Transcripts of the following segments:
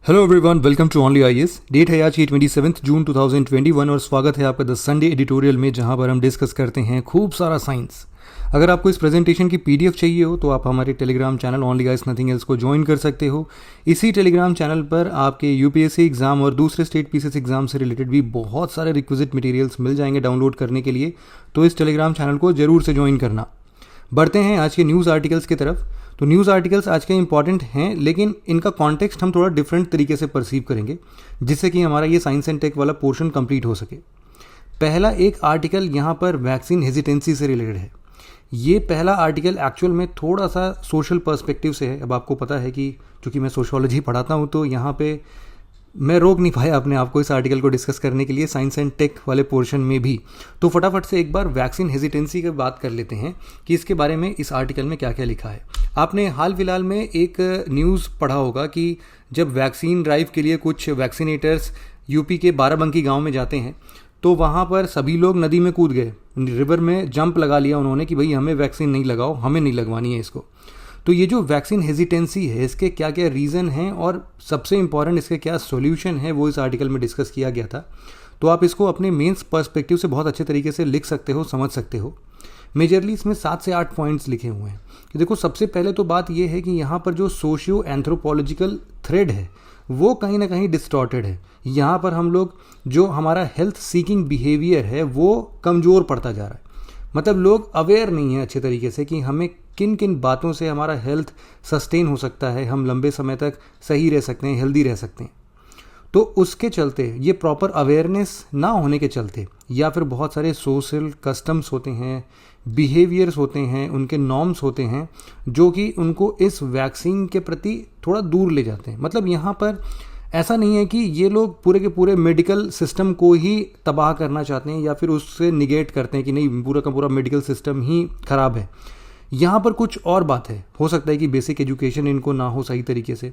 Hello everyone, welcome to only IAS. Date है आज की 27 जून 2021 और स्वागत है आपका द संडे एडिटोरियल में, जहां पर हम डिस्कस करते हैं खूब सारा साइंस। अगर आपको इस प्रेजेंटेशन की पीडीएफ चाहिए हो तो आप हमारे Telegram channel only guys nothing else को ज्वाइन कर सकते हो। इसी टेलीग्राम चैनल पर आपके यूपीएससी एग्जाम और दूसरे स्टेट पीसीएस एग्जाम से रिलेटेड भी बहुत सारे रिक्विजिट मटेरियल्स मिल जाएंगे डाउनलोड करने के लिए, तो इस टेलीग्राम चैनल को जरूर से ज्वाइन करना। बढ़ते हैं आज के न्यूज़ आर्टिकल्स की तरफ। तो न्यूज़ आर्टिकल्स आज के इंपॉर्टेंट हैं, लेकिन इनका कॉन्टेक्स्ट हम थोड़ा डिफरेंट तरीके से परसीव करेंगे, जिससे कि हमारा ये साइंस एंड टेक वाला पोर्शन कंप्लीट हो सके। पहला एक आर्टिकल यहाँ पर वैक्सीन हेजिटेंसी से रिलेटेड है। ये पहला आर्टिकल एक्चुअल में थोड़ा सा सोशल पर्सपेक्टिव से है। अब आपको पता है कि चूँकि मैं सोशियोलॉजी पढ़ाता हूँ, तो यहाँ पे मैं रोक नहीं पाया अपने आप को इस आर्टिकल को डिस्कस करने के लिए साइंस एंड टेक वाले पोर्शन में भी। तो फटाफट से एक बार वैक्सीन हेजिटेंसी की बात कर लेते हैं कि इसके बारे में इस आर्टिकल में क्या क्या लिखा है। आपने हाल फिलहाल में एक न्यूज़ पढ़ा होगा कि जब वैक्सीन ड्राइव के लिए कुछ वैक्सीनेटर्स यूपी के बाराबंकी गांव में जाते हैं, तो वहाँ पर सभी लोग नदी में कूद गए, रिवर में जंप लगा लिया उन्होंने कि भाई हमें वैक्सीन नहीं लगाओ, हमें नहीं लगवानी है इसको। तो ये जो वैक्सीन हेजिटेंसी है, इसके क्या क्या रीज़न हैं और सबसे इंपॉर्टेंट इसके क्या सॉल्यूशन है, वो इस आर्टिकल में डिस्कस किया गया था। तो आप इसको अपने मेंस पर्सपेक्टिव से बहुत अच्छे तरीके से लिख सकते हो, समझ सकते हो। मेजरली इसमें 7 से 8 पॉइंट्स लिखे हुए हैं कि देखो, सबसे पहले तो बात यह है कि यहाँ पर जो सोशियो एंथ्रोपोलॉजिकल थ्रेड है वो कहीं ना कहीं डिस्टॉर्टेड है। यहाँ पर हम लोग जो हमारा हेल्थ सीकिंग बिहेवियर है वो कमज़ोर पड़ता जा रहा है। मतलब लोग अवेयर नहीं है अच्छे तरीके से कि हमें किन किन बातों से हमारा हेल्थ सस्टेन हो सकता है, हम लंबे समय तक सही रह सकते हैं, हेल्दी रह सकते हैं। तो उसके चलते, ये प्रॉपर अवेयरनेस ना होने के चलते, या फिर बहुत सारे सोशल कस्टम्स होते हैं, बिहेवियर्स होते हैं, उनके नॉर्म्स होते हैं जो कि उनको इस वैक्सीन के प्रति थोड़ा दूर ले जाते हैं। मतलब यहाँ पर ऐसा नहीं है कि ये लोग पूरे के पूरे मेडिकल सिस्टम को ही तबाह करना चाहते हैं या फिर उससे निगेट करते हैं कि नहीं, पूरा का पूरा मेडिकल सिस्टम ही खराब है। यहाँ पर कुछ और बात है। हो सकता है कि बेसिक एजुकेशन इनको ना हो सही तरीके से।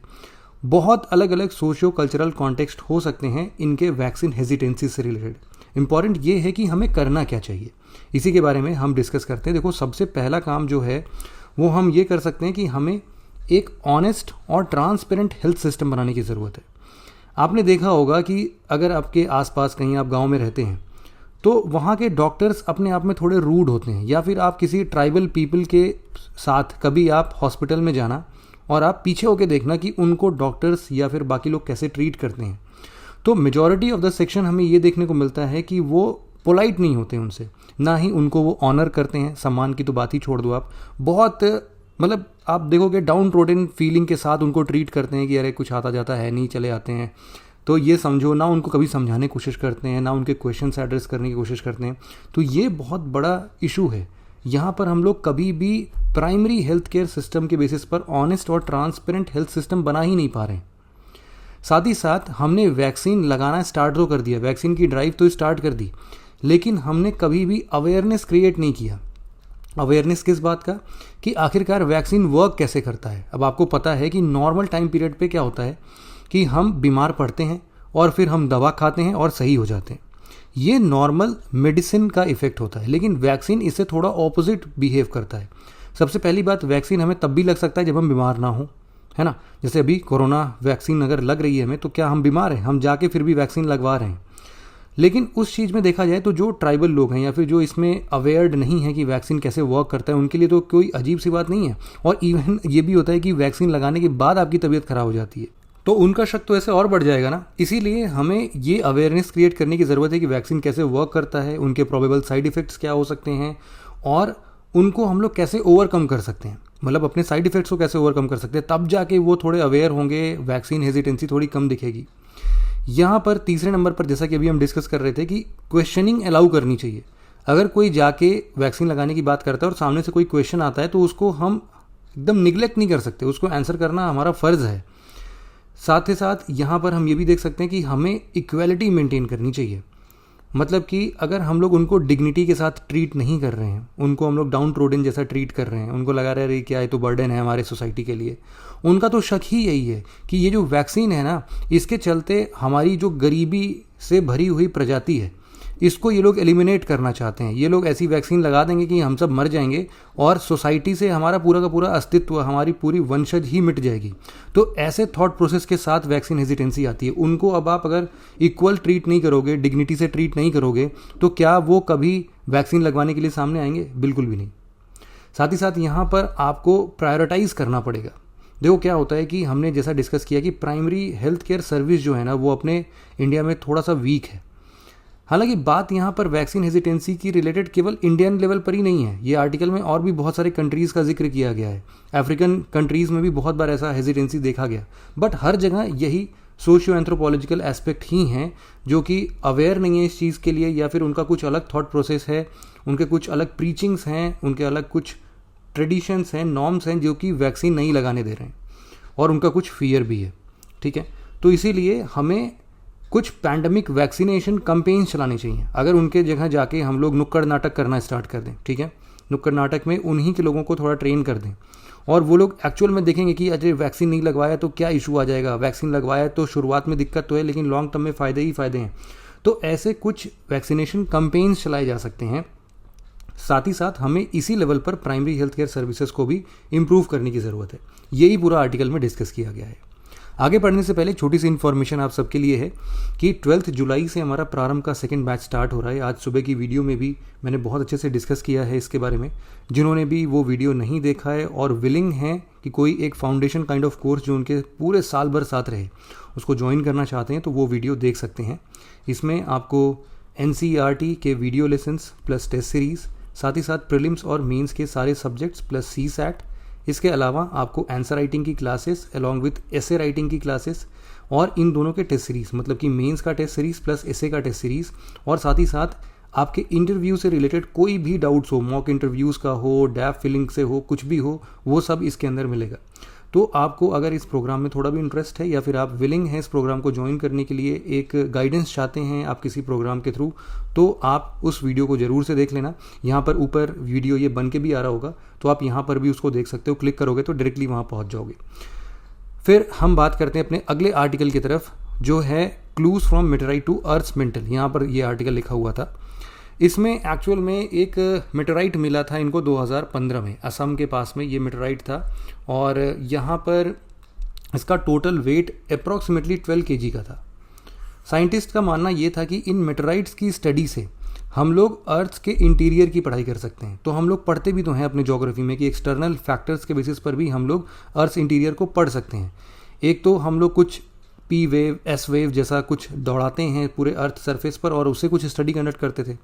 बहुत अलग अलग सोशियो कल्चरल कॉन्टेक्स्ट हो सकते हैं इनके वैक्सीन हेजिटेंसी से रिलेटेड। इंपॉर्टेंट ये है कि हमें करना क्या चाहिए, इसी के बारे में हम डिस्कस करते हैं। देखो, सबसे पहला काम जो है वो हम ये कर सकते हैं कि हमें एक ऑनेस्ट और ट्रांसपेरेंट हेल्थ सिस्टम बनाने की ज़रूरत है। आपने देखा होगा कि अगर आपके आसपास कहीं आप गांव में रहते हैं तो वहाँ के डॉक्टर्स अपने आप में थोड़े रूड होते हैं, या फिर आप किसी ट्राइबल पीपल के साथ कभी आप हॉस्पिटल में जाना और आप पीछे होकर देखना कि उनको डॉक्टर्स या फिर बाकी लोग कैसे ट्रीट करते हैं। तो मेजॉरिटी ऑफ द सेक्शन हमें ये देखने को मिलता है कि वो पोलाइट नहीं होते उनसे, ना ही उनको वो ऑनर करते हैं। सम्मान की तो बात ही छोड़ दो आप, बहुत मतलब आप देखोगे डाउन ट्रोडन फीलिंग के साथ उनको ट्रीट करते हैं कि अरे कुछ आता जाता है नहीं, चले आते हैं। तो ये समझो, ना उनको कभी समझाने की कोशिश करते हैं, ना उनके क्वेश्चंस एड्रेस करने की कोशिश करते हैं। तो ये बहुत बड़ा इशू है। यहाँ पर हम लोग कभी भी प्राइमरी हेल्थ केयर सिस्टम के बेसिस पर ऑनेस्ट और ट्रांसपेरेंट हेल्थ सिस्टम बना ही नहीं पा रहे हैं। साथ ही साथ हमने वैक्सीन लगाना स्टार्ट तो कर दिया, वैक्सीन की ड्राइव तो स्टार्ट कर दी, लेकिन हमने कभी भी अवेयरनेस क्रिएट नहीं किया। अवेयरनेस किस बात का, कि आखिरकार वैक्सीन वर्क कैसे करता है। अब आपको पता है कि नॉर्मल टाइम पीरियड पे क्या होता है कि हम बीमार पड़ते हैं और फिर हम दवा खाते हैं और सही हो जाते हैं। ये नॉर्मल मेडिसिन का इफेक्ट होता है, लेकिन वैक्सीन इससे थोड़ा ऑपोजिट बिहेव करता है। सबसे पहली बात, वैक्सीन हमें तब भी लग सकता है जब हम बीमार ना हो, है ना। जैसे अभी कोरोना वैक्सीन अगर लग रही है हमें, तो क्या हम बीमार हैं? हम जाके फिर भी वैक्सीन लगवा रहे हैं। लेकिन उस चीज़ में देखा जाए तो जो ट्राइबल लोग हैं या फिर जो इसमें अवेयर्ड नहीं है कि वैक्सीन कैसे वर्क करता है, उनके लिए तो कोई अजीब सी बात नहीं है। और इवन ये भी होता है कि वैक्सीन लगाने के बाद आपकी तबीयत खराब हो जाती है, तो उनका शक तो ऐसे और बढ़ जाएगा ना। इसीलिए हमें ये अवेयरनेस क्रिएट करने की ज़रूरत है कि वैक्सीन कैसे वर्क करता है, उनके प्रोबेबल साइड इफ़ेक्ट्स क्या हो सकते हैं और उनको हम लोग कैसे ओवरकम कर सकते हैं। मतलब अपने साइड इफ़ेक्ट्स को कैसे ओवरकम कर सकते हैं, तब जाके वो थोड़े अवेयर होंगे, वैक्सीन हेजिटेंसी थोड़ी कम दिखेगी। यहाँ पर तीसरे नंबर पर, जैसा कि अभी हम डिस्कस कर रहे थे, कि क्वेश्चनिंग अलाउ करनी चाहिए। अगर कोई जाके वैक्सीन लगाने की बात करता है और सामने से कोई क्वेश्चन आता है, तो उसको हम एकदम निगलेक्ट नहीं कर सकते, उसको आंसर करना हमारा फ़र्ज़ है। साथ ही साथ यहाँ पर हम ये भी देख सकते हैं कि हमें इक्वालिटी मेंटेन करनी चाहिए। मतलब कि अगर हम लोग उनको डिग्निटी के साथ ट्रीट नहीं कर रहे हैं, उनको हम लोग डाउन ट्रोडन जैसा ट्रीट कर रहे हैं, उनको लगा रहे क्या है तो बर्डन है हमारे सोसाइटी के लिए, उनका तो शक ही यही है कि ये जो वैक्सीन है ना, इसके चलते हमारी जो गरीबी से भरी हुई प्रजाति है, इसको ये लोग एलिमिनेट करना चाहते हैं। ये लोग ऐसी वैक्सीन लगा देंगे कि हम सब मर जाएंगे और सोसाइटी से हमारा पूरा का पूरा अस्तित्व, हमारी पूरी वंशज ही मिट जाएगी। तो ऐसे थॉट प्रोसेस के साथ वैक्सीन हेजिटेंसी आती है। उनको अब आप अगर इक्वल ट्रीट नहीं करोगे, डिग्निटी से ट्रीट नहीं करोगे, तो क्या वो कभी वैक्सीन लगवाने के लिए सामने आएंगे? बिल्कुल भी नहीं। साथ ही साथ यहाँ पर आपको प्रायोरिटाइज करना पड़ेगा। देखो क्या होता है कि हमने जैसा डिस्कस किया कि प्राइमरी हेल्थ केयर सर्विस जो है ना, वो अपने इंडिया में थोड़ा सा वीक है। हालांकि बात यहाँ पर वैक्सीन हेजिटेंसी की रिलेटेड केवल इंडियन लेवल पर ही नहीं है। ये आर्टिकल में और भी बहुत सारे कंट्रीज़ का जिक्र किया गया है। अफ्रीकन कंट्रीज़ में भी बहुत बार ऐसा हेजिटेंसी देखा गया, बट हर जगह यही सोशियो एंथ्रोपोलॉजिकल एस्पेक्ट ही हैं जो कि अवेयर नहीं है इस चीज़ के लिए, या फिर उनका कुछ अलग थॉट प्रोसेस है, उनके कुछ अलग प्रीचिंग्स हैं, उनके अलग कुछ ट्रेडिशंस हैं, नॉर्म्स हैं जो कि वैक्सीन नहीं लगाने दे रहे हैं, और उनका कुछ फियर भी है। ठीक है, तो इसीलिए हमें कुछ पैंडमिक वैक्सीनेशन कैंपेन्स चलाने चाहिए। अगर उनके जगह जाके हम लोग नुक्कड़ नाटक करना स्टार्ट कर दें, ठीक है, नुक्कड़ नाटक में उन्हीं के लोगों को थोड़ा ट्रेन कर दें, और वो लोग एक्चुअल में देखेंगे कि अरे वैक्सीन नहीं लगवाया तो क्या इशू आ जाएगा, वैक्सीन लगवाया तो शुरुआत में दिक्कत तो है लेकिन लॉन्ग टर्म में फ़ायदे ही फ़ायदे हैं। तो ऐसे कुछ वैक्सीनेशन कैंपेन्स चलाए जा सकते हैं। साथ ही साथ हमें इसी लेवल पर प्राइमरी हेल्थ केयर सर्विसेज को भी इम्प्रूव करने की ज़रूरत है। यही पूरा आर्टिकल में डिस्कस किया गया है। आगे बढ़ने से पहले छोटी सी इन्फॉर्मेशन आप सबके लिए है कि 12 जुलाई से हमारा प्रारंभ का सेकंड बैच स्टार्ट हो रहा है। आज सुबह की वीडियो में भी मैंने बहुत अच्छे से डिस्कस किया है इसके बारे में। जिन्होंने भी वो वीडियो नहीं देखा है और विलिंग हैं कि कोई एक फाउंडेशन काइंड ऑफ कोर्स जो उनके पूरे साल भर साथ रहे, उसको ज्वाइन करना चाहते हैं तो वो वीडियो देख सकते हैं। इसमें आपको NCERT के video lessons plus test series, साथ ही साथ प्रीलिम्स और मेंस के सारे सब्जेक्ट्स प्लस CSAT, इसके अलावा आपको आंसर राइटिंग की classes along with essay writing की क्लासेस, और इन दोनों के टेस्ट सीरीज़, मतलब कि मेंस का टेस्ट सीरीज़ प्लस एसे का टेस्ट सीरीज़, और साथ ही साथ आपके इंटरव्यू से रिलेटेड कोई भी डाउट्स हो, मॉक इंटरव्यूज़ का हो, डैप फिलिंग से हो, कुछ भी हो, वो सब इसके अंदर मिलेगा। तो आपको अगर इस प्रोग्राम में थोड़ा भी इंटरेस्ट है या फिर आप विलिंग हैं इस प्रोग्राम को ज्वाइन करने के लिए, एक गाइडेंस चाहते हैं आप किसी प्रोग्राम के थ्रू, तो आप उस वीडियो को ज़रूर से देख लेना। यहाँ पर ऊपर वीडियो ये बन के भी आ रहा होगा, तो आप यहाँ पर भी उसको देख सकते हो। क्लिक करोगे तो डायरेक्टली वहाँ पहुँच जाओगे। फिर हम बात करते हैं अपने अगले आर्टिकल की तरफ, जो है clues from meteorite to earth mantle. यहाँ पर ये आर्टिकल लिखा हुआ था। इसमें एक्चुअल में एक मेटेराइट मिला था इनको 2015 में, असम के पास में ये मेटेराइट था, और यहाँ पर इसका टोटल वेट अप्रॉक्सीमेटली 12 kg का था। साइंटिस्ट का मानना ये था कि इन मेटेराइट्स की स्टडी से हम लोग अर्थ के इंटीरियर की पढ़ाई कर सकते हैं। तो हम लोग पढ़ते भी तो हैं अपने ज्योग्राफी में कि एक्सटर्नल फैक्टर्स के बेसिस पर भी हम लोग अर्थ इंटीरियर को पढ़ सकते हैं। एक तो हम लोग कुछ P वेव, S वेव जैसा कुछ दौड़ाते हैं पूरे अर्थ सरफेस पर, और उससे कुछ स्टडी कंडक्ट करते थे।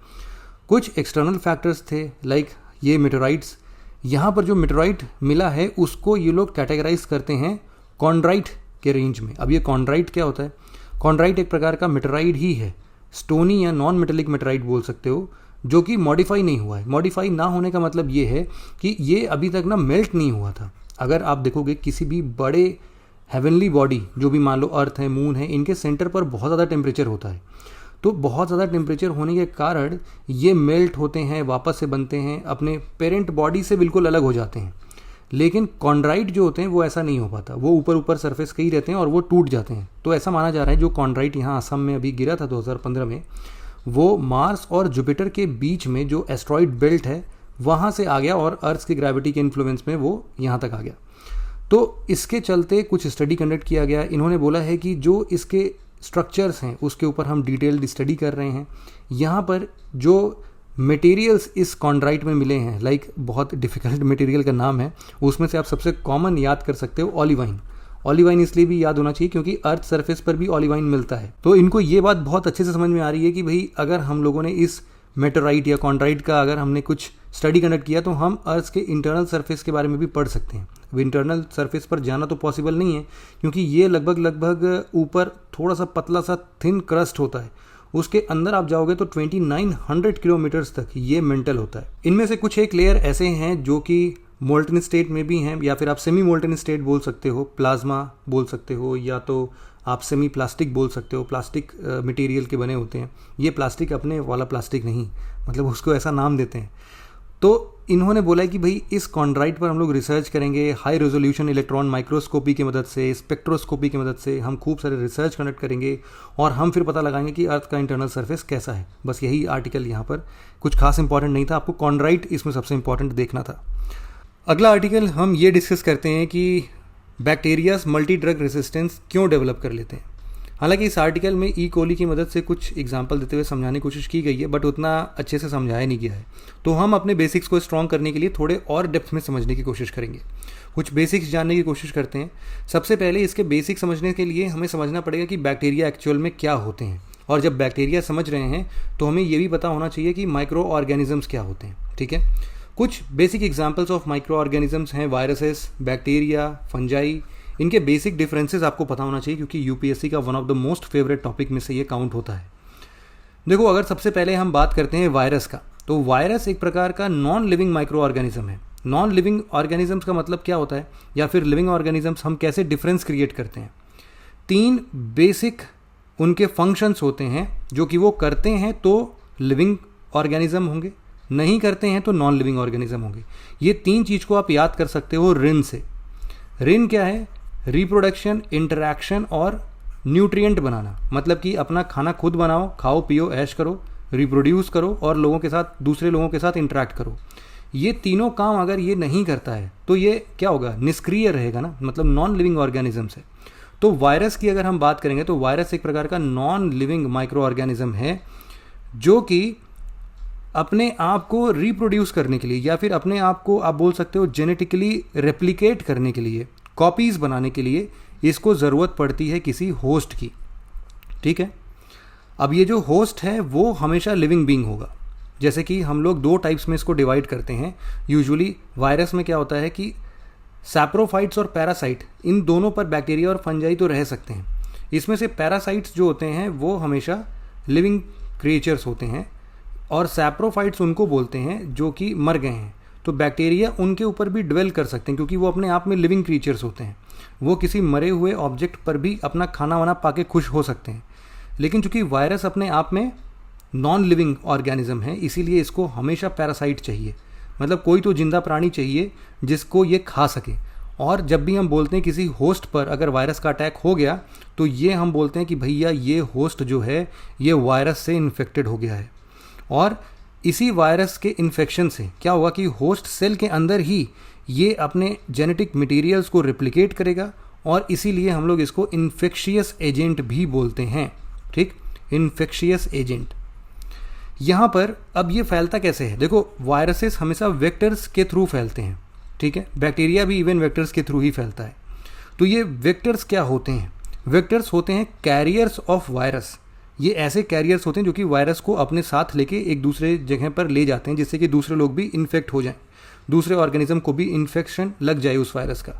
कुछ एक्सटर्नल फैक्टर्स थे लाइक ये मेटेराइट्स। यहाँ पर जो मेटेराइट मिला है उसको ये लोग कैटेगराइज करते हैं कॉन्ड्राइट के रेंज में। अब ये कॉन्ड्राइट क्या होता है? कॉन्ड्राइट एक प्रकार का मेटेराइट ही है, स्टोनी या नॉन मेटेलिक मेटेराइट बोल सकते हो, जो कि मॉडिफाई नहीं हुआ है। मॉडिफाई ना होने का मतलब ये है कि ये अभी तक ना मेल्ट नहीं हुआ था। अगर आप देखोगे किसी भी बड़े हेवनली बॉडी, जो भी मान लो अर्थ है, मून है, इनके सेंटर पर बहुत ज़्यादा टेम्परेचर होता है। तो बहुत ज़्यादा टेम्परेचर होने के कारण ये मेल्ट होते हैं, वापस से बनते हैं, अपने पेरेंट बॉडी से बिल्कुल अलग हो जाते हैं। लेकिन कॉन्ड्राइट जो होते हैं वो ऐसा नहीं हो पाता, वो ऊपर ऊपर सरफेस के ही रहते हैं और वो टूट जाते हैं। तो ऐसा माना जा रहा है जो कॉन्ड्राइट यहाँ असम में अभी गिरा था 2015 में, वो मार्स और जुपिटर के बीच में जो एस्ट्रॉइड बेल्ट है वहाँ से आ गया और अर्थ की ग्रेविटी के इन्फ्लुएंस में वो यहाँ तक आ गया। तो इसके चलते कुछ स्टडी कंडक्ट किया गया। इन्होंने बोला है कि जो इसके स्ट्रक्चर्स हैं उसके ऊपर हम डिटेल्ड स्टडी कर रहे हैं। यहाँ पर जो मटेरियल्स इस कॉन्ड्राइट में मिले हैं, लाइक बहुत डिफिकल्ट मटेरियल का नाम है, उसमें से आप सबसे कॉमन याद कर सकते हो ऑलिवाइन। ऑलिवाइन इसलिए भी याद होना चाहिए क्योंकि अर्थ सरफेस पर भी ऑलिवाइन मिलता है। तो इनको ये बात बहुत अच्छे से समझ में आ रही है कि भाई अगर हम लोगों ने इस मेटेराइट या कॉन्ड्राइट का अगर हमने कुछ स्टडी कंडक्ट किया तो हम अर्थ के इंटरनल सरफेस के बारे में भी पढ़ सकते हैं। अब इंटरनल सरफेस पर जाना तो पॉसिबल नहीं है क्योंकि ये लगभग ऊपर थोड़ा सा पतला सा थिन क्रस्ट होता है, उसके अंदर आप जाओगे तो 2900 किलोमीटर्स तक ये मेंटल होता है। इनमें से कुछ एक लेयर ऐसे हैं जो कि मोल्टन स्टेट में भी हैं, या फिर आप सेमी मोल्टन स्टेट बोल सकते हो, प्लाज्मा बोल सकते हो, या तो आप सेमी प्लास्टिक बोल सकते हो। प्लास्टिक मटेरियल के बने होते हैं। ये प्लास्टिक अपने वाला प्लास्टिक नहीं, मतलब उसको ऐसा नाम देते हैं। तो इन्होंने बोला है कि भाई इस कॉन्ड्राइट पर हम लोग रिसर्च करेंगे, हाई रेजोल्यूशन इलेक्ट्रॉन माइक्रोस्कोपी की मदद से, स्पेक्ट्रोस्कोपी की मदद से हम खूब सारे रिसर्च कंडक्ट करेंगे और हम फिर पता लगाएंगे कि अर्थ का इंटरनल सरफेस कैसा है। बस यही आर्टिकल यहाँ पर, कुछ खास इंपॉर्टेंट नहीं था, आपको कॉन्ड्राइट इसमें सबसे इंपॉर्टेंट देखना था। अगला आर्टिकल हम ये डिस्कस करते हैं कि बैक्टीरियाज मल्टी ड्रग रेसिस्टेंस क्यों डेवलप कर लेते हैं। हालांकि इस आर्टिकल में ई कोली की मदद से कुछ एग्जाम्पल देते हुए समझाने की कोशिश की गई है, बट उतना अच्छे से समझाया नहीं गया है। तो हम अपने बेसिक्स को स्ट्रॉन्ग करने के लिए थोड़े और डेप्थ में समझने की कोशिश करेंगे, कुछ बेसिक्स जानने की कोशिश करते हैं। सबसे पहले इसके बेसिक समझने के लिए हमें समझना पड़ेगा कि बैक्टीरिया एक्चुअल में क्या होते हैं, और जब बैक्टीरिया समझ रहे हैं तो हमें ये भी पता होना चाहिए कि माइक्रो ऑर्गेनिजम्स क्या होते हैं। ठीक है, कुछ basic examples of micro organisms हैं वायरसेस, बैक्टीरिया, फंजाई। इनके बेसिक डिफरेंसेस आपको पता होना चाहिए, क्योंकि यूपीएससी का one of the most favourite topic में से ये काउंट होता है। देखो, अगर सबसे पहले हम बात करते हैं वायरस का, तो वायरस एक प्रकार का नॉन लिविंग माइक्रो ऑर्गेनिज्म है। नॉन लिविंग ऑर्गेनिजम्स का मतलब क्या होता है, या फिर लिविंग ऑर्गेनिजम्स हम कैसे डिफरेंस क्रिएट करते हैं। 3 बेसिक उनके फंक्शंस होते हैं, जो कि वो करते हैं तो लिविंग ऑर्गेनिज्म होंगे, नहीं करते हैं तो नॉन लिविंग ऑर्गेनिज्म होंगे। ये 3 चीज़ को आप याद कर सकते हो रिन से। रिन क्या है? रिप्रोडक्शन, इंटरैक्शन और न्यूट्रिएंट बनाना। मतलब कि अपना खाना खुद बनाओ, खाओ पियो ऐश करो, रिप्रोड्यूस करो और लोगों के साथ, दूसरे लोगों के साथ इंटरैक्ट करो। ये तीनों काम अगर ये नहीं करता है तो ये क्या होगा? निष्क्रिय रहेगा ना, मतलब नॉन लिविंग ऑर्गेनिज्म है। तो वायरस की अगर हम बात करेंगे तो वायरस एक प्रकार का नॉन लिविंग माइक्रो ऑर्गेनिज्म है, जो कि अपने आप को रिप्रोड्यूस करने के लिए, या फिर अपने आप को आप बोल सकते हो जेनेटिकली रेप्लिकेट करने के लिए, कॉपीज़ बनाने के लिए इसको ज़रूरत पड़ती है किसी होस्ट की। ठीक है, अब ये जो होस्ट है वो हमेशा लिविंग बीइंग होगा। जैसे कि हम लोग 2 टाइप्स में इसको डिवाइड करते हैं। यूजुअली वायरस में क्या होता है कि सैप्रोफाइट्स और पैरासाइट, इन दोनों पर बैक्टीरिया और फंजाई तो रह सकते हैं। इसमें से पैरासाइट्स जो होते हैं वो हमेशा लिविंग क्रिएचर्स होते हैं, और सैप्रोफाइट्स उनको बोलते हैं जो कि मर गए हैं। तो बैक्टीरिया उनके ऊपर भी ड्वेल कर सकते हैं, क्योंकि वो अपने आप में लिविंग क्रिएचर्स होते हैं। वो किसी मरे हुए ऑब्जेक्ट पर भी अपना खाना वाना पा के खुश हो सकते हैं। लेकिन चूंकि वायरस अपने आप में नॉन लिविंग ऑर्गेनिज्म है, इसीलिए इसको हमेशा पैरासाइट चाहिए, मतलब कोई तो जिंदा प्राणी चाहिए जिसको ये खा सके। और जब भी हम बोलते हैं किसी होस्ट पर अगर वायरस का अटैक हो गया, तो ये हम बोलते हैं कि भैया ये होस्ट जो है ये वायरस से इन्फेक्टेड हो गया है। और इसी वायरस के इन्फेक्शन से क्या होगा कि होस्ट सेल के अंदर ही ये अपने जेनेटिक मटेरियल्स को रेप्लिकेट करेगा, और इसीलिए हम लोग इसको इन्फेक्शियस एजेंट भी बोलते हैं। ठीक, इन्फेक्शियस एजेंट। यहाँ पर अब ये फैलता कैसे है? देखो, वायरसेस हमेशा वेक्टर्स के थ्रू फैलते हैं। ठीक है, बैक्टीरिया भी इवन वेक्टर्स के थ्रू ही फैलता है। तो ये वेक्टर्स क्या होते हैं? वेक्टर्स होते हैं कैरियर्स ऑफ वायरस। ये ऐसे कैरियर्स होते हैं जो कि वायरस को अपने साथ लेके एक दूसरे जगह पर ले जाते हैं, जिससे कि दूसरे लोग भी इन्फेक्ट हो जाएं, दूसरे ऑर्गेनिज्म को भी इन्फेक्शन लग जाए उस वायरस का।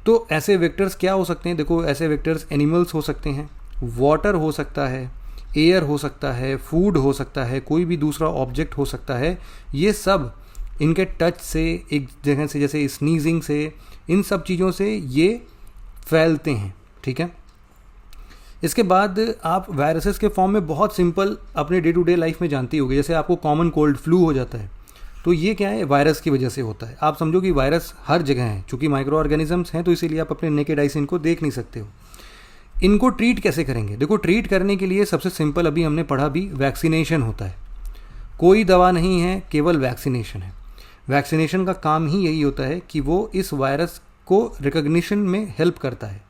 तो ऐसे वेक्टर्स क्या हो सकते हैं? देखो, ऐसे वेक्टर्स एनिमल्स हो सकते हैं, वाटर हो सकता है, एयर हो सकता है, फूड हो सकता है, कोई भी दूसरा ऑब्जेक्ट हो सकता है। ये सब इनके टच से, एक जगह से, जैसे स्नीजिंग से, इन सब चीज़ों से ये फैलते हैं। ठीक है, इसके बाद आप वायरसेस के फॉर्म में बहुत सिंपल अपने डे टू डे लाइफ में जानती होगी। जैसे आपको कॉमन कोल्ड फ्लू हो जाता है, तो ये क्या है? वायरस की वजह से होता है। आप समझो कि वायरस हर जगह है, चूंकि माइक्रो ऑर्गेनिजम्स हैं तो इसीलिए आप अपने नेकेड आई से इनको देख नहीं सकते हो। इनको ट्रीट कैसे करेंगे? देखो, ट्रीट करने के लिए सबसे सिंपल, अभी हमने पढ़ा भी, वैक्सीनेशन होता है। कोई दवा नहीं है, केवल वैक्सीनेशन है। वैक्सीनेशन का काम ही यही होता है कि वो इस वायरस को रिकग्निशन में हेल्प करता है।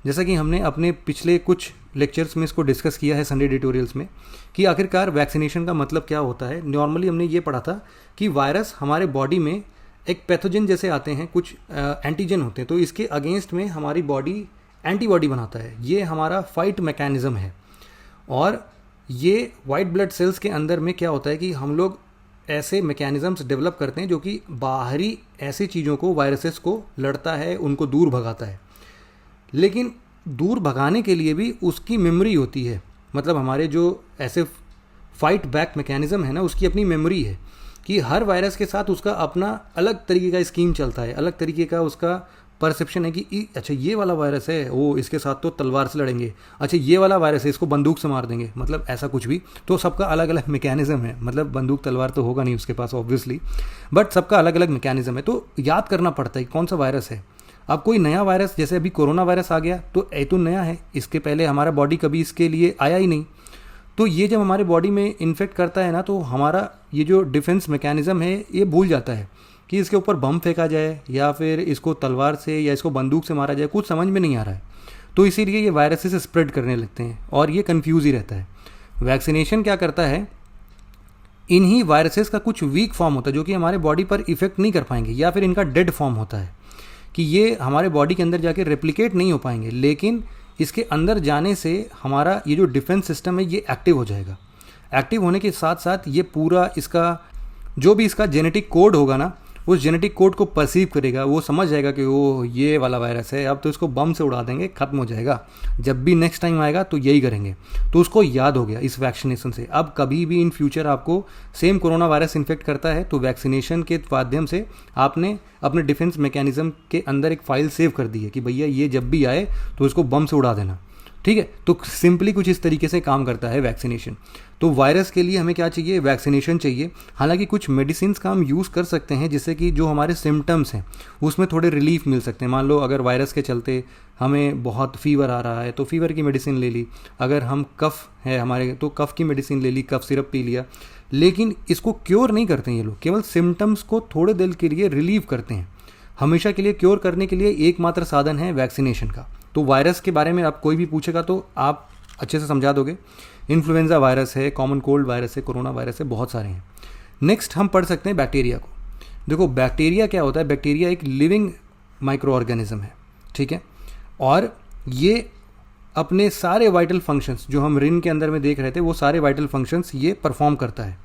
जैसा कि हमने अपने पिछले कुछ लेक्चर्स में इसको डिस्कस किया है संडे एडिटोरियल्स में, कि आखिरकार वैक्सीनेशन का मतलब क्या होता है। नॉर्मली हमने ये पढ़ा था कि वायरस हमारे बॉडी में एक पैथोजन जैसे आते हैं, कुछ एंटीजन होते हैं, तो इसके अगेंस्ट में हमारी बॉडी एंटीबॉडी बनाता है। ये हमारा फाइट मैकेनिज्म है। और ये वाइट ब्लड सेल्स के अंदर में क्या होता है कि हम लोग ऐसे मैकेनिज्म्स डेवलप करते हैं जो कि बाहरी ऐसी चीज़ों को, वायरसेस को लड़ता है, उनको दूर भगाता है। लेकिन दूर भगाने के लिए भी उसकी मेमोरी होती है। मतलब हमारे जो ऐसे फाइट बैक मैकेनिज्म है ना, उसकी अपनी मेमोरी है कि हर वायरस के साथ उसका अपना अलग तरीके का स्कीम चलता है, अलग तरीके का उसका परसेप्शन है कि अच्छा ये वाला वायरस है, वो इसके साथ तो तलवार से लड़ेंगे, अच्छा ये वाला वायरस है इसको बंदूक से मार देंगे, मतलब ऐसा कुछ भी। तो सबका अलग अलग मैकेनिज्म है, मतलब बंदूक तलवार तो होगा नहीं उसके पास ऑब्वियसली, बट सबका अलग अलग मैकेनिज्म है। तो याद करना पड़ता है कौन सा वायरस है। अब कोई नया वायरस, जैसे अभी कोरोना वायरस आ गया, तो ये तो नया है, इसके पहले हमारा बॉडी कभी इसके लिए आया ही नहीं। तो ये जब हमारे बॉडी में इन्फेक्ट करता है ना, तो हमारा ये जो डिफेंस मैकेनिज्म है ये भूल जाता है कि इसके ऊपर बम फेंका जाए या फिर इसको तलवार से या इसको बंदूक से मारा जाए, कुछ समझ में नहीं आ रहा है। तो इसीलिए ये वायरसेस स्प्रेड करने लगते हैं और ये कन्फ्यूज ही रहता है। वैक्सीनेशन क्या करता है, इन्हीं वायरसेस का कुछ वीक फॉर्म होता है जो कि हमारे बॉडी पर इफेक्ट नहीं कर पाएंगे, या फिर इनका डेड फॉर्म होता है कि ये हमारे बॉडी के अंदर जाके रेप्लिकेट नहीं हो पाएंगे, लेकिन इसके अंदर जाने से हमारा ये जो डिफेंस सिस्टम है ये एक्टिव हो जाएगा। एक्टिव होने के साथ साथ ये पूरा इसका जो भी इसका जेनेटिक कोड होगा ना, उस जेनेटिक कोड को परसीव करेगा, वो समझ जाएगा कि वो ये वाला वायरस है, अब तो इसको बम से उड़ा देंगे, खत्म हो जाएगा, जब भी नेक्स्ट टाइम आएगा तो यही करेंगे। तो उसको याद हो गया इस वैक्सीनेशन से। अब कभी भी इन फ्यूचर आपको सेम कोरोना वायरस इन्फेक्ट करता है तो वैक्सीनेशन के माध्यम से आपने अपने डिफेंस मैकेनिज्म के अंदर एक फाइल सेव कर दी है कि भैया ये जब भी आए तो इसको बम से उड़ा देना, ठीक है। तो सिंपली कुछ इस तरीके से काम करता है वैक्सीनेशन। तो वायरस के लिए हमें क्या चाहिए, वैक्सीनेशन चाहिए। हालांकि कुछ मेडिसिन का हम यूज़ कर सकते हैं जिससे कि जो हमारे सिम्टम्स हैं उसमें थोड़े रिलीफ मिल सकते हैं। मान लो अगर वायरस के चलते हमें बहुत फीवर आ रहा है तो फीवर की मेडिसिन ले ली, अगर हम कफ़ है हमारे तो कफ़ की मेडिसिन ले ली, कफ़ सिरप पी लिया। लेकिन इसको क्योर नहीं करते हैं ये लोग, केवल सिम्टम्स को थोड़े देर के लिए रिलीव करते हैं। हमेशा के लिए क्योर करने के लिए एकमात्र साधन है वैक्सीनेशन का। तो वायरस के बारे में आप कोई भी पूछेगा तो आप अच्छे से समझा दोगे। इन्फ्लुएंजा वायरस है, कॉमन कोल्ड वायरस है, कोरोना वायरस है, बहुत सारे हैं। नेक्स्ट हम पढ़ सकते हैं बैक्टीरिया को। देखो बैक्टीरिया क्या होता है, बैक्टीरिया एक लिविंग माइक्रो ऑर्गेनिज्म है, ठीक है। और ये अपने सारे वाइटल फंक्शंस जो हम रिन के अंदर में देख रहे थे, वो सारे वाइटल फंक्शंस ये परफॉर्म करता है।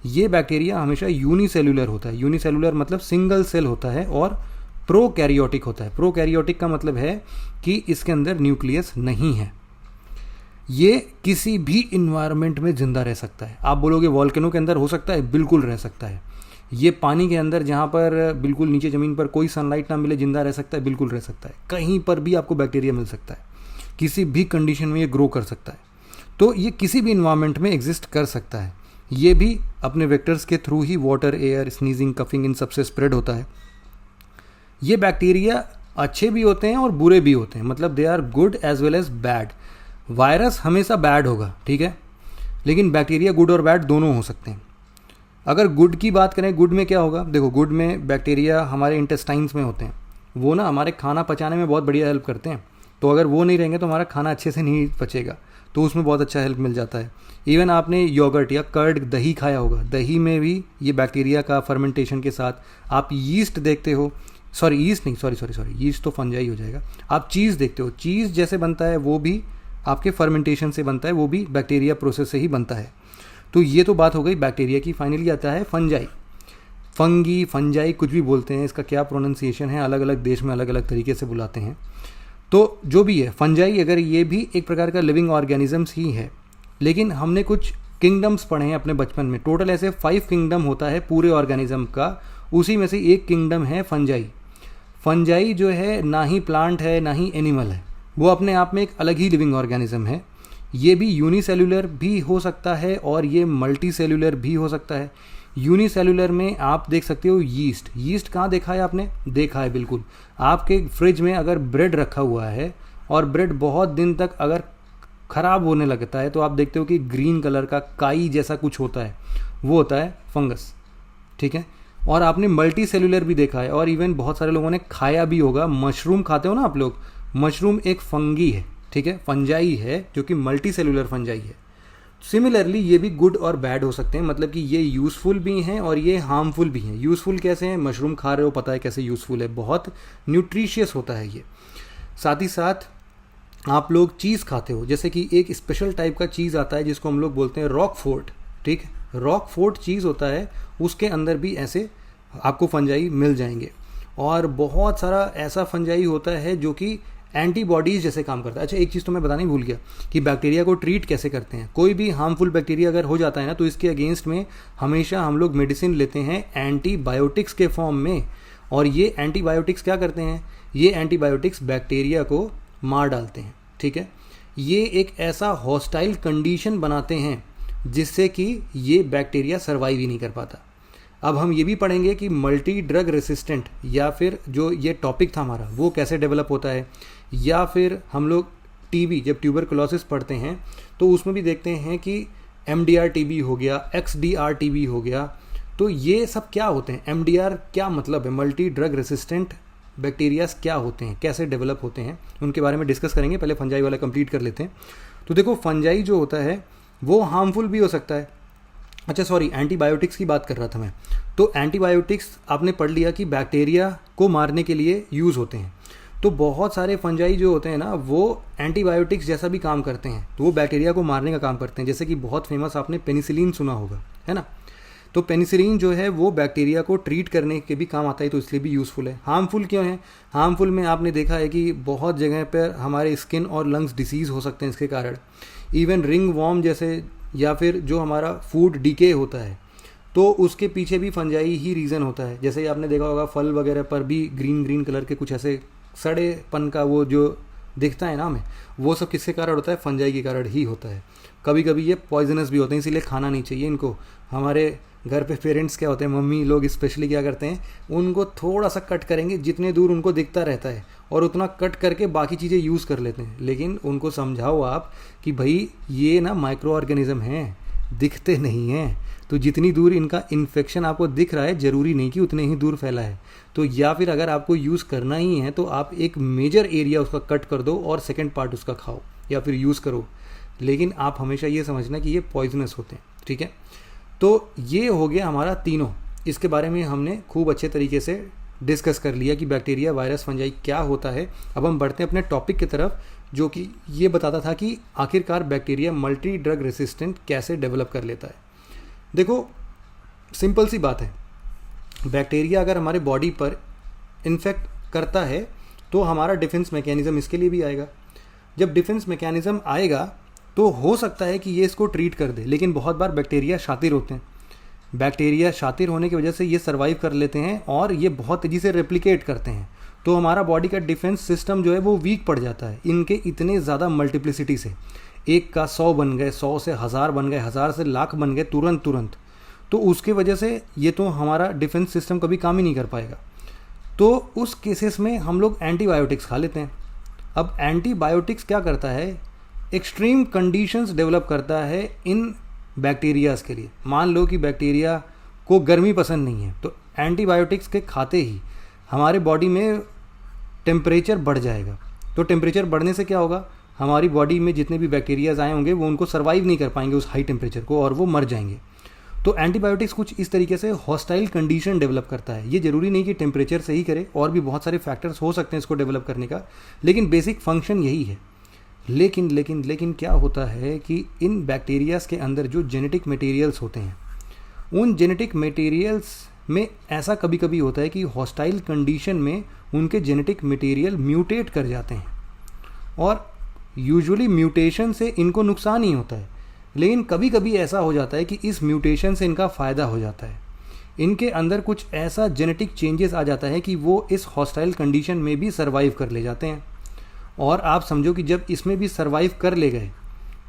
ये बैक्टीरिया हमेशा यूनिसेलुलर होता है। यूनिसेलुलर मतलब सिंगल सेल होता है और प्रोकैरियोटिक होता है। प्रोकैरियोटिक का मतलब है कि इसके अंदर न्यूक्लियस नहीं है। ये किसी भी इन्वायरमेंट में जिंदा रह सकता है। आप बोलोगे वॉल्केनो के अंदर हो सकता है, बिल्कुल रह सकता है। ये पानी के अंदर जहाँ पर बिल्कुल नीचे ज़मीन पर कोई सनलाइट ना मिले जिंदा रह सकता है, बिल्कुल रह सकता है। कहीं पर भी आपको बैक्टीरिया मिल सकता है, किसी भी कंडीशन में ये ग्रो कर सकता है। तो ये किसी भी इन्वायरमेंट में एग्जिस्ट कर सकता है। ये भी अपने वेक्टर्स के थ्रू ही वाटर, एयर, स्नीजिंग, कफिंग इन सबसे स्प्रेड होता है। ये बैक्टीरिया अच्छे भी होते हैं और बुरे भी होते हैं, मतलब they are good as well as bad. Virus हमेशा बैड होगा, ठीक है, लेकिन बैक्टीरिया गुड और बैड दोनों हो सकते हैं। अगर गुड की बात करें, गुड में क्या होगा, देखो गुड में बैक्टीरिया हमारे इंटेस्टाइन्स में होते हैं, वो ना हमारे खाना पचाने में बहुत बढ़िया हेल्प करते हैं। तो अगर वो नहीं रहेंगे तो हमारा खाना अच्छे से नहीं पचेगा, तो उसमें बहुत अच्छा हेल्प मिल जाता है। इवन आपने योगर्ट या कर्ड, दही खाया होगा, दही में भी ये बैक्टीरिया का फर्मेंटेशन के साथ आप यीस्ट देखते हो, यीस्ट तो फंजाई हो जाएगा। आप चीज़ देखते हो, चीज़ जैसे बनता है वो भी आपके फर्मेंटेशन से बनता है, वो भी बैक्टीरिया प्रोसेस से ही बनता है। तो ये तो बात हो गई बैक्टीरिया की। फाइनली आता है फंजाई। फंगी, फंजाई कुछ भी बोलते हैं, इसका क्या प्रोनाउंसिएशन है, अलग अलग देश में अलग अलग तरीके से बुलाते हैं। तो जो भी है फंजाई, अगर ये भी एक प्रकार का लिविंग ऑर्गेनिजम्स ही है, लेकिन हमने कुछ किंगडम्स पढ़े हैं अपने बचपन में। टोटल ऐसे 5 किंगडम होता है पूरे ऑर्गेनिज्म का, उसी में से एक किंगडम है फंजाई। फंजाई जो है ना ही प्लांट है ना ही एनिमल है, वो अपने आप में एक अलग ही लिविंग ऑर्गेनिज्म है। ये भी यूनिसेलुलर भी हो सकता है और ये मल्टी सेलुलर भी हो सकता है। यूनिसेलुलर में आप देख सकते हो यीस्ट। यीस्ट कहाँ देखा है आपने? देखा है बिल्कुल। आपके फ्रिज में अगर ब्रेड रखा हुआ है और ब्रेड बहुत दिन तक अगर ख़राब होने लगता है तो आप देखते हो कि ग्रीन कलर का काई जैसा कुछ होता है, वो होता है फंगस, ठीक है। और आपने मल्टी सेलुलर भी देखा है, और इवन बहुत सारे लोगों ने खाया भी होगा। मशरूम खाते हो ना आप लोग, मशरूम एक फंगी है, ठीक है, फंजाई है जो कि मल्टी सेलुलर फंजाई है। सिमिलरली ये भी गुड और बैड हो सकते हैं, मतलब कि ये यूज़फुल भी हैं और ये हार्मफुल भी हैं। यूज़फुल कैसे हैं? मशरूम खा रहे हो, पता है कैसे यूज़फुल है, बहुत न्यूट्रिशियस होता है ये। साथ ही साथ आप लोग चीज़ खाते हो, जैसे कि एक स्पेशल टाइप का चीज़ आता है जिसको हम लोग बोलते हैं रॉक फोर्ट, ठीक है, रॉक फोर्ट चीज़ होता है, उसके अंदर भी ऐसे आपको फंजाई मिल जाएंगे। और बहुत सारा ऐसा फंजाई होता है जो कि एंटीबॉडीज़ जैसे काम करता है। अच्छा, एक चीज़ तो मैं बताना ही भूल गया कि बैक्टीरिया को ट्रीट कैसे करते हैं। कोई भी हार्मफुल बैक्टीरिया अगर हो जाता है ना, तो इसके अगेंस्ट में हमेशा हम लोग मेडिसिन लेते हैं एंटीबायोटिक्स के फॉर्म में। और ये एंटीबायोटिक्स क्या करते हैं, ये एंटीबायोटिक्स बैक्टीरिया को मार डालते हैं, ठीक है। ये एक ऐसा हॉस्टाइल कंडीशन बनाते हैं जिससे कि ये बैक्टीरिया सर्वाइव ही नहीं कर पाता। अब हम ये भी पढ़ेंगे कि मल्टी ड्रग रेसिस्टेंट, या फिर जो ये टॉपिक था हमारा, वो कैसे डेवलप होता है, या फिर हम लोग टीबी जब ट्यूबरकुलोसिस पढ़ते हैं तो उसमें भी देखते हैं कि MDR टीबी हो गया, XDR टीबी हो गया। तो ये सब क्या होते हैं, MDR क्या मतलब है, मल्टी ड्रग रेसिस्टेंट बैक्टीरियाज क्या होते हैं, कैसे डेवलप होते हैं, उनके बारे में डिस्कस करेंगे। पहले फंजाई वाला कंप्लीट कर लेते हैं। तो देखो, फंजाई जो होता है वो हार्मफुल भी हो सकता है। अच्छा सॉरी, एंटीबायोटिक्स की बात कर रहा था मैं। तो एंटीबायोटिक्स आपने पढ़ लिया कि बैक्टीरिया को मारने के लिए यूज़ होते हैं। तो बहुत सारे फंजाई जो होते हैं ना, वो एंटीबायोटिक्स जैसा भी काम करते हैं, तो वो बैक्टीरिया को मारने का काम करते हैं। जैसे कि बहुत फेमस आपने पेनिसिलिन सुना होगा, है ना। तो पेनिसिलिन जो है वो बैक्टीरिया को ट्रीट करने के भी काम आता है, तो इसलिए भी यूज़फुल है। हार्मफुल क्यों है? हार्मफुल में आपने देखा है कि बहुत जगह पर हमारे स्किन और लंग्स डिसीज़ हो सकते हैं इसके कारण। इवन रिंग वॉर्म जैसे, या फिर जो हमारा फूड डिके होता है, तो उसके पीछे भी फंजाई ही रीज़न होता है। जैसे ही आपने देखा होगा फल वगैरह पर भी ग्रीन ग्रीन कलर के कुछ ऐसे सड़ेपन का वो जो दिखता है ना हमें, वो सब किसके कारण होता है? फंजाई के कारण ही होता है। कभी कभी ये पॉइजनस भी होते हैं, इसीलिए खाना नहीं चाहिए इनको। हमारे घर पे पेरेंट्स क्या होते हैं, मम्मी लोग स्पेशली क्या करते हैं, उनको थोड़ा सा कट करेंगे जितने दूर उनको दिखता रहता है, और उतना कट करके बाकी चीज़ें यूज़ कर लेते हैं। लेकिन उनको समझाओ आप कि भाई ये ना माइक्रो ऑर्गेनिज्म हैं, दिखते नहीं हैं। तो जितनी दूर इनका इन्फेक्शन आपको दिख रहा है, ज़रूरी नहीं कि उतने ही दूर फैला है। तो या फिर अगर आपको यूज़ करना ही है तो आप एक मेजर एरिया उसका कट कर दो और सेकेंड पार्ट उसका खाओ या फिर यूज़ करो। लेकिन आप हमेशा ये समझना कि ये पॉइजनस होते हैं, ठीक है। तो ये हो गया हमारा तीनों। इसके बारे में हमने खूब अच्छे तरीके से डिस्कस कर लिया कि बैक्टीरिया, वायरस, फंजाई क्या होता है। अब हम बढ़ते हैं अपने टॉपिक की तरफ, जो कि ये बताता था कि आखिरकार बैक्टीरिया मल्टी ड्रग रेसिस्टेंट कैसे डेवलप कर लेता है। देखो, सिंपल सी बात है, बैक्टीरिया अगर हमारे बॉडी पर इन्फेक्ट करता है तो हमारा डिफेंस मैकेनिज़्म इसके लिए भी आएगा। जब डिफेंस मैकेनिज़्म आएगा तो हो सकता है कि ये इसको ट्रीट कर दे। लेकिन बहुत बार बैक्टीरिया शातिर होते हैं। बैक्टीरिया शातिर होने की वजह से ये सर्वाइव कर लेते हैं और ये बहुत तेज़ी से रेप्लिकेट करते हैं। तो हमारा बॉडी का डिफेंस सिस्टम जो है वो वीक पड़ जाता है इनके इतने ज़्यादा मल्टीप्लिसिटी से। एक का 100 बन गए, 100 से 1000 बन गए, 1000 से लाख बन गए तुरंत। तो उसके वजह से ये तो हमारा डिफेंस सिस्टम कभी काम ही नहीं कर पाएगा। तो उस केसेस में हम लोग एंटीबायोटिक्स खा लेते हैं। अब एंटीबायोटिक्स क्या करता है, एक्सट्रीम कंडीशंस डेवलप करता है इन बैक्टीरियाज के लिए। मान लो कि बैक्टीरिया को गर्मी पसंद नहीं है, तो एंटीबायोटिक्स के खाते ही हमारे बॉडी में टेम्परेचर बढ़ जाएगा। तो टेम्परेचर बढ़ने से क्या होगा, हमारी बॉडी में जितने भी बैक्टीरियाज आए होंगे वो उनको सर्वाइव नहीं कर पाएंगे उस हाई टेम्परेचर को, और वो मर जाएंगे। तो एंटीबायोटिक्स कुछ इस तरीके से हॉस्टाइल कंडीशन डेवलप करता है। ये जरूरी नहीं कि टेम्परेचर से ही करे, और भी बहुत सारे फैक्टर्स हो सकते हैं इसको डेवलप करने का, लेकिन बेसिक फंक्शन यही है। लेकिन क्या होता है कि इन बैक्टीरियाज के अंदर जो जेनेटिक मटेरियल्स होते हैं, उन जेनेटिक मटेरियल्स में ऐसा कभी कभी होता है कि हॉस्टाइल कंडीशन में उनके जेनेटिक मटेरियल म्यूटेट कर जाते हैं, और यूजुअली म्यूटेशन से इनको नुकसान ही होता है। लेकिन कभी कभी ऐसा हो जाता है कि इस म्यूटेशन से इनका फ़ायदा हो जाता है। इनके अंदर कुछ ऐसा जेनेटिक चेंजेस आ जाता है कि वो इस हॉस्टाइल कंडीशन में भी सर्वाइव कर ले जाते हैं। और आप समझो कि जब इसमें भी सर्वाइव कर ले गए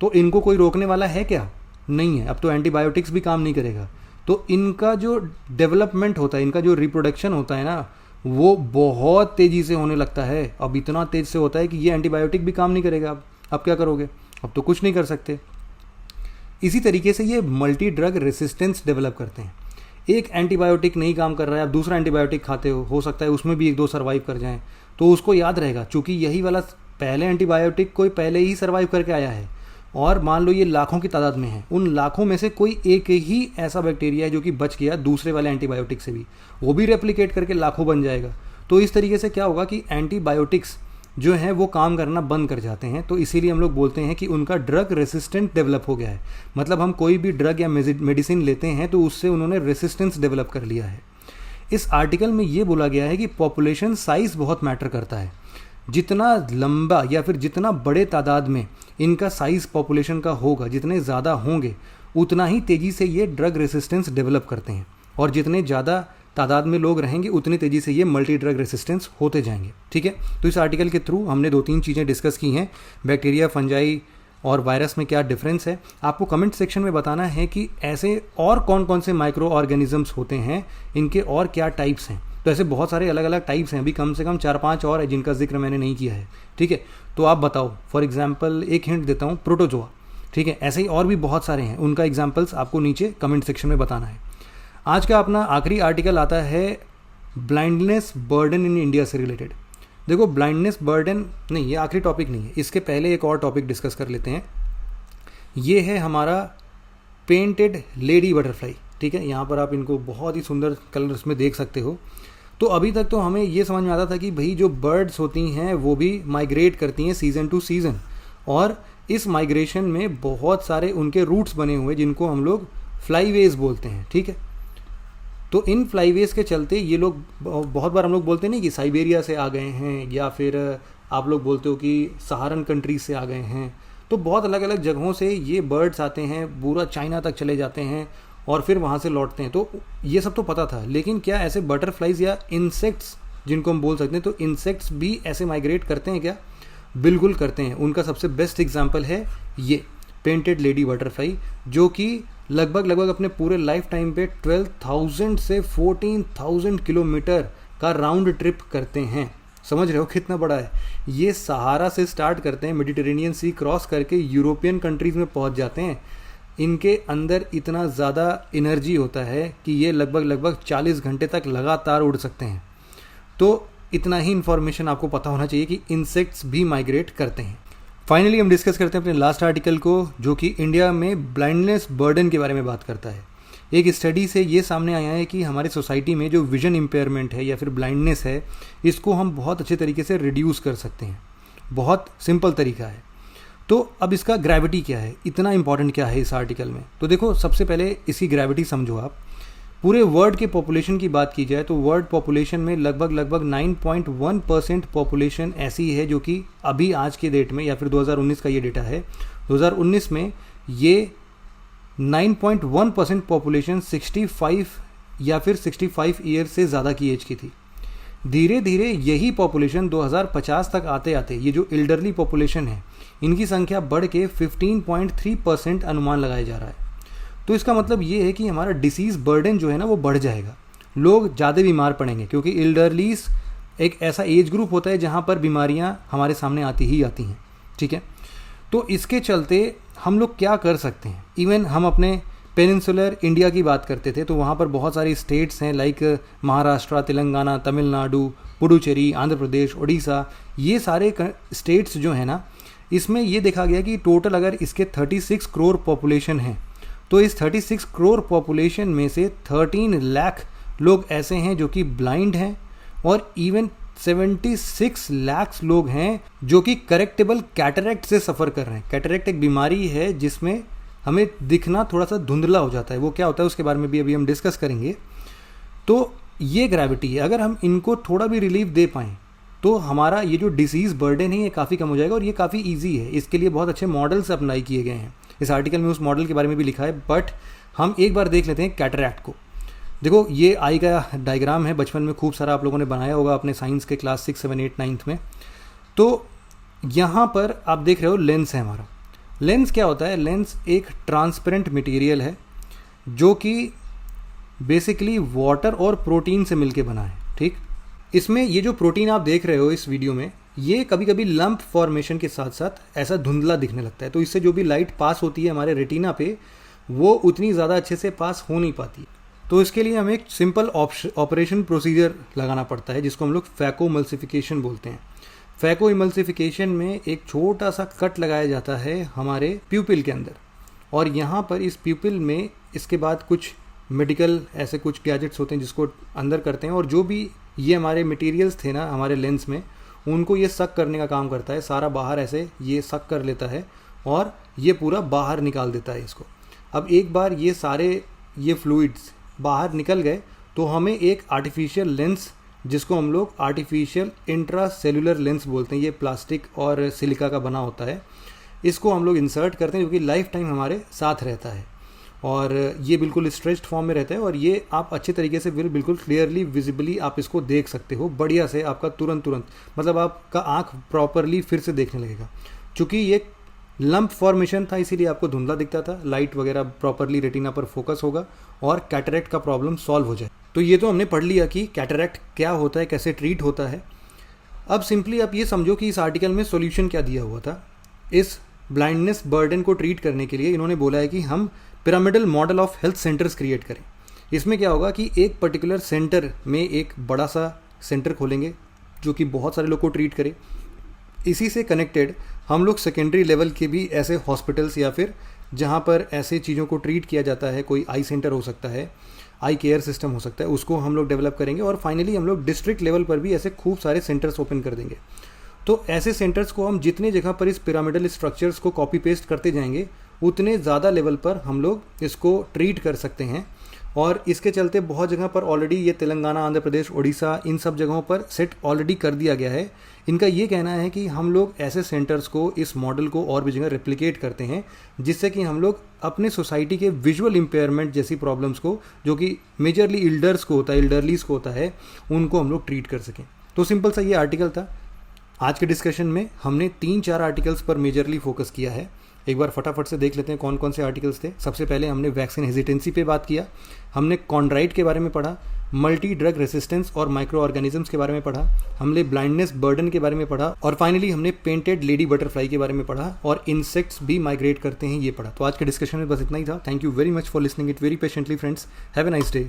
तो इनको कोई रोकने वाला है क्या? नहीं है। अब तो एंटीबायोटिक्स भी काम नहीं करेगा। तो इनका जो डेवलपमेंट होता है, इनका जो रिप्रोडक्शन होता है ना, वो बहुत तेज़ी से होने लगता है। अब इतना तेज़ से होता है कि ये एंटीबायोटिक भी काम नहीं करेगा। अब क्या करोगे? अब तो कुछ नहीं कर सकते। इसी तरीके से ये मल्टी ड्रग रेसिस्टेंस डेवलप करते हैं। एक एंटीबायोटिक नहीं काम कर रहा है, आप दूसरा एंटीबायोटिक खाते हो सकता है उसमें भी 1-2 सर्वाइव कर जाएं, तो उसको याद रहेगा, चूँकि यही वाला पहले एंटीबायोटिक कोई पहले ही सर्वाइव करके आया है, और मान लो ये लाखों की तादाद में है, उन लाखों में से कोई एक ही ऐसा बैक्टीरिया है जो कि बच गया दूसरे वाले एंटीबायोटिक से भी, वो भी रेप्लिकेट करके लाखों बन जाएगा। तो इस तरीके से क्या होगा कि एंटीबायोटिक्स जो है वो काम करना बंद कर जाते हैं। तो इसीलिए हम लोग बोलते हैं कि उनका ड्रग रेसिस्टेंट डेवलप हो गया है। मतलब हम कोई भी ड्रग या मेडिसिन लेते हैं तो उससे उन्होंने रेसिस्टेंस डेवलप कर लिया है। इस आर्टिकल में ये बोला गया है कि पॉपुलेशन साइज़ बहुत मैटर करता है। जितना लंबा या फिर जितना बड़े तादाद में इनका साइज़ पॉपुलेशन का होगा, जितने ज़्यादा होंगे, उतना ही तेज़ी से ये ड्रग रेसिस्टेंस डेवलप करते हैं। और जितने ज़्यादा तादाद में लोग रहेंगे उतनी तेज़ी से ये मल्टी ड्रग रेसिस्टेंस होते जाएंगे। ठीक है, तो इस आर्टिकल के थ्रू हमने 2-3 चीज़ें डिस्कस की हैं, बैक्टीरिया, फंजाई और वायरस में क्या डिफरेंस है। आपको कमेंट सेक्शन में बताना है कि ऐसे और कौन कौन से माइक्रो ऑर्गेनिजम्स होते हैं, इनके और क्या टाइप्स हैं। तो ऐसे बहुत सारे अलग अलग टाइप्स हैं, अभी कम से कम 4-5 और है जिनका जिक्र मैंने नहीं किया है। ठीक है, तो आप बताओ, फॉर एग्जाम्पल एक हिंट देता हूँ, प्रोटोजोआ। ठीक है, ऐसे ही और भी बहुत सारे हैं, उनका एग्जाम्पल्स आपको नीचे कमेंट सेक्शन में बताना है। आज का अपना आखिरी आर्टिकल आता है ब्लाइंडनेस बर्डन इन इंडिया से रिलेटेड। देखो, ब्लाइंडनेस बर्डन नहीं, ये आखिरी टॉपिक नहीं है, इसके पहले एक और टॉपिक डिस्कस कर लेते हैं। ये है हमारा पेंटेड लेडी बटरफ्लाई। ठीक है, यहाँ पर आप इनको बहुत ही सुंदर कलर्स में देख सकते हो। तो अभी तक तो हमें ये समझ में आता था कि भाई जो बर्ड्स होती हैं वो भी माइग्रेट करती हैं सीज़न टू सीज़न, और इस माइग्रेशन में बहुत सारे उनके रूट्स बने हुए जिनको हम लोग फ्लाईवेज बोलते हैं। ठीक है, तो इन फ्लाईवेज के चलते ये लोग, बहुत बार हम लोग बोलते नहीं कि साइबेरिया से आ गए हैं, या फिर आप लोग बोलते हो कि सहारन कंट्रीज से आ गए हैं। तो बहुत अलग अलग जगहों से ये बर्ड्स आते हैं, पूरा चाइना तक चले जाते हैं और फिर वहाँ से लौटते हैं। तो ये सब तो पता था, लेकिन क्या ऐसे बटरफ्लाइज या इंसेक्ट्स जिनको हम बोल सकते हैं, तो इंसेक्ट्स भी ऐसे माइग्रेट करते हैं क्या? बिल्कुल करते हैं। उनका सबसे बेस्ट एग्जाम्पल है ये पेंटेड लेडी बटरफ्लाई, जो कि लगभग अपने पूरे लाइफ टाइम पे 12,000 से 14,000 किलोमीटर का राउंड ट्रिप करते हैं। समझ रहे हो कितना बड़ा है ये? सहारा से स्टार्ट करते हैं, मेडिटेरेनियन सी क्रॉस करके यूरोपियन कंट्रीज़ में पहुंच जाते हैं। इनके अंदर इतना ज़्यादा एनर्जी होता है कि ये लगभग 40 घंटे तक लगातार उड़ सकते हैं। तो इतना ही इन्फॉर्मेशन आपको पता होना चाहिए कि इंसेक्ट्स भी माइग्रेट करते हैं। फाइनली हम डिस्कस करते हैं अपने लास्ट आर्टिकल को, जो कि इंडिया में ब्लाइंडनेस बर्डन के बारे में बात करता है। एक स्टडी से ये सामने आया है कि हमारे सोसाइटी में जो विजन इम्पेयरमेंट है या फिर ब्लाइंडनेस है, इसको हम बहुत अच्छे तरीके से रिड्यूस कर सकते हैं। बहुत सिंपल तरीका है। तो अब इसका ग्रेविटी क्या है, इतना इंपॉर्टेंट क्या है इस आर्टिकल में? तो देखो, सबसे पहले इसकी ग्रेविटी समझो आप। पूरे वर्ल्ड के पॉपुलेशन की बात की जाए तो वर्ल्ड पॉपुलेशन में लगभग 9.1% पॉपुलेशन ऐसी है जो कि अभी आज के डेट में, या फिर 2019 का ये डेटा है, 2019 में ये 9.1% पॉपुलेशन 65 या फिर 65 ईयर से ज़्यादा की एज की थी। धीरे धीरे यही पॉपुलेशन 2050 तक आते आते ये जो एल्डरली पॉपुलेशन है, इनकी संख्या बढ़ के 15.3% अनुमान लगाया जा रहा है। तो इसका मतलब ये है कि हमारा डिसीज़ बर्डन जो है ना वो बढ़ जाएगा, लोग ज़्यादा बीमार पड़ेंगे, क्योंकि एल्डरलीज एक ऐसा एज ग्रुप होता है जहाँ पर बीमारियाँ हमारे सामने आती ही आती हैं। ठीक है, तो इसके चलते हम लोग क्या कर सकते हैं? इवन हम अपने पेनिनसुलर इंडिया की बात करते थे तो वहाँ पर बहुत सारी स्टेट्स हैं, लाइक महाराष्ट्र, तेलंगाना, तमिलनाडु, पुडुचेरी, आंध्र प्रदेश, उड़ीसा। ये सारे स्टेट्स जो हैं ना, इसमें ये देखा गया कि टोटल अगर इसके 36 करोड़ पॉपुलेशन है, तो इस 36 करोड़ पॉपुलेशन में से 13 लाख लोग ऐसे हैं जो कि ब्लाइंड हैं, और इवन 76 लाख लोग हैं जो कि करेक्टेबल कैटरेक्ट से सफ़र कर रहे हैं। कैटरेक्ट एक बीमारी है जिसमें हमें दिखना थोड़ा सा धुंधला हो जाता है। वो क्या होता है उसके बारे में भी अभी हम डिस्कस करेंगे। तो ये ग्रेविटी है, अगर हम इनको थोड़ा भी रिलीफ दे पाएँ तो हमारा ये जो डिसीज़ बर्डन है ये काफ़ी कम हो जाएगा, और ये काफ़ी ईजी है। इसके लिए बहुत अच्छे मॉडल्स अप्लाई किए गए हैं। इस आर्टिकल में उस मॉडल के बारे में भी लिखा है, बट हम एक बार देख लेते हैं कैटरैक्ट को। देखो, ये आई का डायग्राम है, बचपन में खूब सारा आप लोगों ने बनाया होगा अपने साइंस के क्लास 6, 7, 8, 9 में। तो यहाँ पर आप देख रहे हो लेंस है हमारा। लेंस क्या होता है? लेंस एक ट्रांसपेरेंट मटेरियल है जो कि बेसिकली वाटर और प्रोटीन से मिलके बना है। ठीक, इसमें ये जो प्रोटीन आप देख रहे हो इस वीडियो में, ये कभी कभी लंप फॉर्मेशन के साथ साथ ऐसा धुंधला दिखने लगता है। तो इससे जो भी लाइट पास होती है हमारे रेटिना पे, वो उतनी ज़्यादा अच्छे से पास हो नहीं पाती। तो इसके लिए हमें एक सिंपल ऑपरेशन प्रोसीजर लगाना पड़ता है जिसको हम लोग फैको इमल्सिफिकेशन बोलते हैं। फैको इमल्सिफिकेशन में एक छोटा सा कट लगाया जाता है हमारे प्यूपिल के अंदर, और यहाँ पर इस प्यूपिल में इसके बाद कुछ मेडिकल ऐसे कुछ गैजेट्स होते हैं जिसको अंदर करते हैं, और जो भी ये हमारे मटेरियल्स थे ना हमारे लेंस में, उनको ये सक करने का काम करता है। सारा बाहर ऐसे ये सक कर लेता है और ये पूरा बाहर निकाल देता है इसको। अब एक बार ये सारे ये फ्लूइड्स बाहर निकल गए तो हमें एक आर्टिफिशियल लेंस, जिसको हम लोग आर्टिफिशियल इंट्रासेलुलर लेंस बोलते हैं, ये प्लास्टिक और सिलिका का बना होता है, इसको हम लोग इंसर्ट करते हैं जो कि लाइफ टाइम हमारे साथ रहता है। और ये बिल्कुल स्ट्रेच्ड फॉर्म में रहता है और ये आप अच्छे तरीके से बिल्कुल क्लियरली विजिबली आप इसको देख सकते हो बढ़िया से, आपका तुरंत मतलब आपका आँख प्रॉपरली फिर से देखने लगेगा। चूँकि ये लंप फॉर्मेशन था इसीलिए आपको धुंधला दिखता था, लाइट वगैरह प्रॉपरली रेटिना पर फोकस होगा और कैटरेक्ट का प्रॉब्लम सॉल्व हो जाए। तो ये तो हमने पढ़ लिया कि कैटरेक्ट क्या होता है, कैसे ट्रीट होता है। अब सिंपली आप ये समझो कि इस आर्टिकल में सॉल्यूशन क्या दिया हुआ था। इस ब्लाइंडनेस बर्डन को ट्रीट करने के लिए इन्होंने बोला है कि हम pyramidal model of health centres create करें। इसमें क्या होगा कि एक पर्टिकुलर सेंटर में एक बड़ा सा सेंटर खोलेंगे जो कि बहुत सारे लोग को ट्रीट करे। इसी से कनेक्टेड हम लोग सेकेंडरी लेवल के भी ऐसे हॉस्पिटल्स या फिर जहाँ पर ऐसे चीज़ों को ट्रीट किया जाता है, कोई आई सेंटर हो सकता है, आई केयर सिस्टम हो सकता है, उसको हम लोग डेवलप करेंगे। और फाइनली हम लोग डिस्ट्रिक्ट लेवल पर भी ऐसे खूब सारे सेंटर्स ओपन कर देंगे। तो ऐसे सेंटर्स को हम जितने जगह पर इस पिरामिडल स्ट्रक्चर्स को कॉपी पेस्ट करते जाएंगे उतने ज़्यादा लेवल पर हम लोग इसको ट्रीट कर सकते हैं। और इसके चलते बहुत जगह पर ऑलरेडी ये तेलंगाना, आंध्र प्रदेश, उड़ीसा, इन सब जगहों पर सेट ऑलरेडी कर दिया गया है। इनका ये कहना है कि हम लोग ऐसे सेंटर्स को, इस मॉडल को और भी जगह रेप्लिकेट करते हैं जिससे कि हम लोग अपने सोसाइटी के विजुअल इम्पेयरमेंट जैसी प्रॉब्लम्स को, जो कि मेजरली इल्डर्स को होता है, इल्डरलीज को होता है, उनको हम लोग ट्रीट कर सकें। तो सिंपल सा ये आर्टिकल था। आज के डिस्कशन में हमने 3-4 आर्टिकल्स पर मेजरली फोकस किया है। एक बार फटाफट से देख लेते हैं कौन कौन से आर्टिकल्स थे। सबसे पहले हमने वैक्सीन हेजिटेंसी पे बात किया, हमने कॉन्ड्राइट के बारे में पढ़ा, मल्टी ड्रग रेसिस्टेंस और माइक्रो ऑर्गेनिजम्स के बारे में पढ़ा, हमने ब्लाइंडनेस बर्डन के बारे में पढ़ा और फाइनली हमने पेंटेड लेडी बटरफ्लाई के बारे में पढ़ा और इंसेक्ट्स भी माइग्रेट करते हैं ये पढ़ा। तो आज के डिस्कशन में बस इतना ही था। Thank you very much for listening it very patiently friends. Have a nice day.